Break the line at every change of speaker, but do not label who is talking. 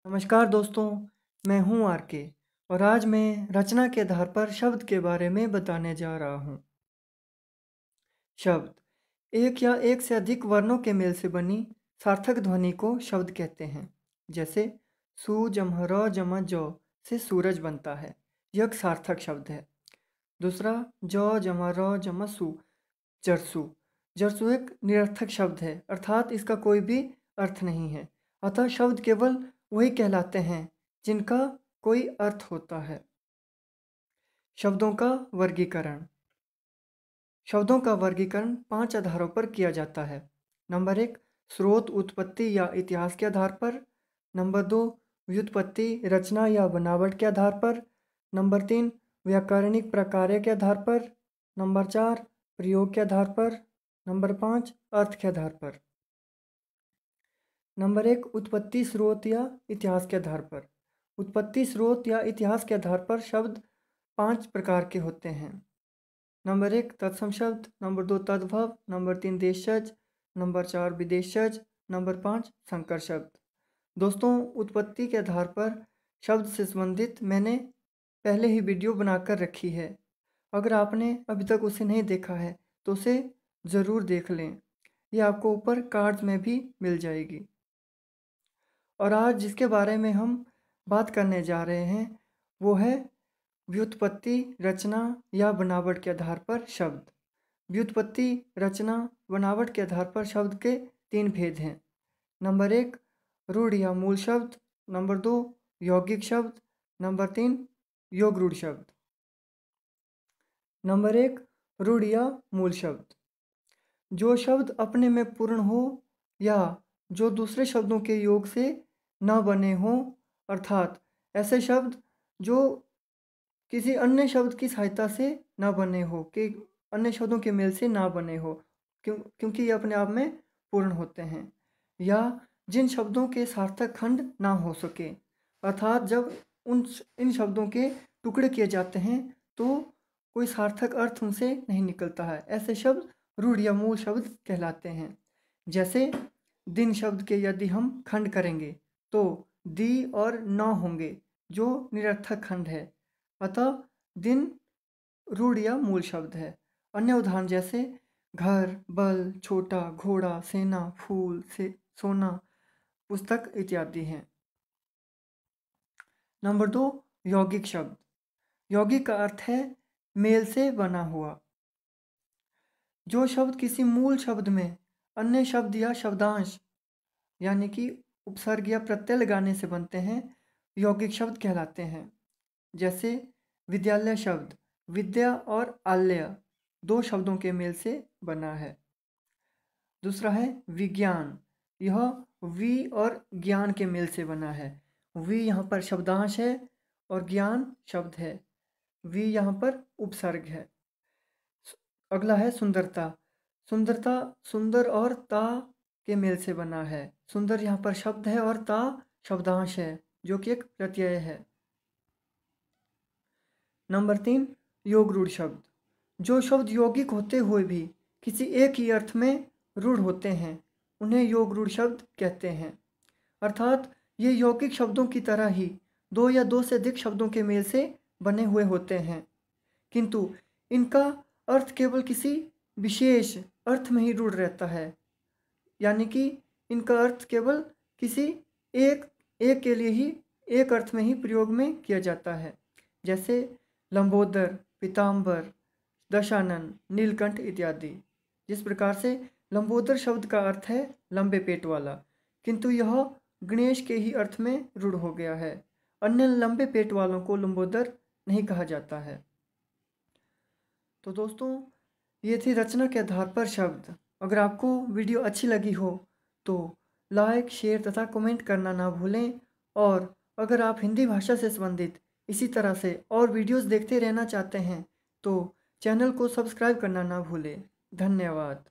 नमस्कार दोस्तों, मैं हूं आर के और आज मैं रचना के आधार पर शब्द के बारे में बताने जा रहा हूं। शब्द एक या एक से अधिक वर्णों के मेल से बनी सार्थक ध्वनि को शब्द कहते हैं। जैसे सु जमह र जमह जौ से सूरज बनता है, यह एक सार्थक शब्द है। दूसरा जौ जमह र जमह सु जरसु। जरसु एक निरर्थक शब्द है, अर्थात इसका कोई भी अर्थ नहीं है। अतः शब्द केवल वही कहलाते हैं जिनका कोई अर्थ होता है। शब्दों का वर्गीकरण। शब्दों का वर्गीकरण 5 आधारों पर किया जाता है। नंबर 1 स्रोत, उत्पत्ति या इतिहास के आधार पर। नंबर 2 व्युत्पत्ति, रचना या बनावट के आधार पर। नंबर 3 व्याकरणिक प्रकार्य के आधार पर। नंबर 4 प्रयोग के आधार पर। नंबर 5 अर्थ के आधार पर। नंबर 1 उत्पत्ति, स्रोत या इतिहास के आधार पर। उत्पत्ति, स्रोत या इतिहास के आधार पर शब्द 5 प्रकार के होते हैं। नंबर 1 तत्सम शब्द। नंबर 2 तद्भव। नंबर 3 देशज। नंबर 4 विदेशज। नंबर 5 संकर शब्द। दोस्तों, उत्पत्ति के आधार पर शब्द से संबंधित मैंने पहले ही वीडियो बनाकर रखी है। अगर आपने अभी तक उसे नहीं देखा है तो उसे ज़रूर देख लें। यह आपको ऊपर कार्ड्स में भी मिल जाएगी। और आज जिसके बारे में हम बात करने जा रहे हैं वो है व्युत्पत्ति, रचना या बनावट के आधार पर शब्द। व्युत्पत्ति, रचना, बनावट के आधार पर शब्द के 3 भेद हैं। नंबर 1 रूढ़ या मूल शब्द। नंबर 2 यौगिक शब्द। नंबर 3 योग रूढ़ शब्द। नंबर 1 रूढ़ या मूल शब्द। जो शब्द अपने में पूर्ण हो या जो दूसरे शब्दों के योग से न बने हों, अर्थात ऐसे शब्द जो किसी अन्य शब्द की सहायता से ना बने हो, कि अन्य शब्दों के मेल से ना बने हो, क्योंकि ये अपने आप में पूर्ण होते हैं। या जिन शब्दों के सार्थक खंड ना हो सके, अर्थात जब इन शब्दों के टुकड़े किए जाते हैं तो कोई सार्थक अर्थ उनसे नहीं निकलता है। ऐसे शब्द रूढ़ या मूल शब्द कहलाते हैं। जैसे दिन शब्द के यदि हम खंड करेंगे तो दी और न होंगे, जो निरर्थक खंड है। अतः दिन रूढ़ या मूल शब्द है। अन्य उदाहरण जैसे घर, बल, छोटा, घोड़ा, सेना, फूल से सोना, पुस्तक इत्यादि हैं। नंबर 2 यौगिक शब्द। यौगिक का अर्थ है मेल से बना हुआ। जो शब्द किसी मूल शब्द में अन्य शब्द या शब्दांश यानी कि उपसर्ग या प्रत्यय लगाने से बनते हैं, यौगिक शब्द कहलाते हैं। जैसे विद्यालय शब्द विद्या और आलय 2 शब्दों के मेल से बना है। दूसरा है विज्ञान, यह वि और ज्ञान के मेल से बना है। वि यहाँ पर शब्दांश है और ज्ञान शब्द है। वि यहाँ पर उपसर्ग है। अगला है सुंदरता। सुंदरता सुंदर और ता के मेल से बना है। सुंदर यहाँ पर शब्द है और ता शब्दांश है, जो कि एक प्रत्यय है। नंबर 3 योग रूढ़ शब्द। जो शब्द यौगिक होते हुए भी किसी एक ही अर्थ में रूढ़ होते हैं, उन्हें योग रूढ़ शब्द कहते हैं। अर्थात ये यौगिक शब्दों की तरह ही 2 या 2 से अधिक शब्दों के मेल से बने हुए होते हैं, किंतु इनका अर्थ केवल किसी विशेष अर्थ में ही रूढ़ रहता है। यानी कि इनका अर्थ केवल किसी एक के लिए ही एक अर्थ में ही प्रयोग में किया जाता है। जैसे लंबोदर, पीताम्बर, दशानन, नीलकंठ इत्यादि। जिस प्रकार से लंबोदर शब्द का अर्थ है लंबे पेट वाला, किंतु यह गणेश के ही अर्थ में रूढ़ हो गया है। अन्य लंबे पेट वालों को लंबोदर नहीं कहा जाता है। तो दोस्तों, ये थी रचना के आधार पर शब्द। अगर आपको वीडियो अच्छी लगी हो तो लाइक, शेयर तथा कमेंट करना ना भूलें। और अगर आप हिंदी भाषा से संबंधित इसी तरह से और वीडियोस देखते रहना चाहते हैं तो चैनल को सब्सक्राइब करना ना भूलें। धन्यवाद।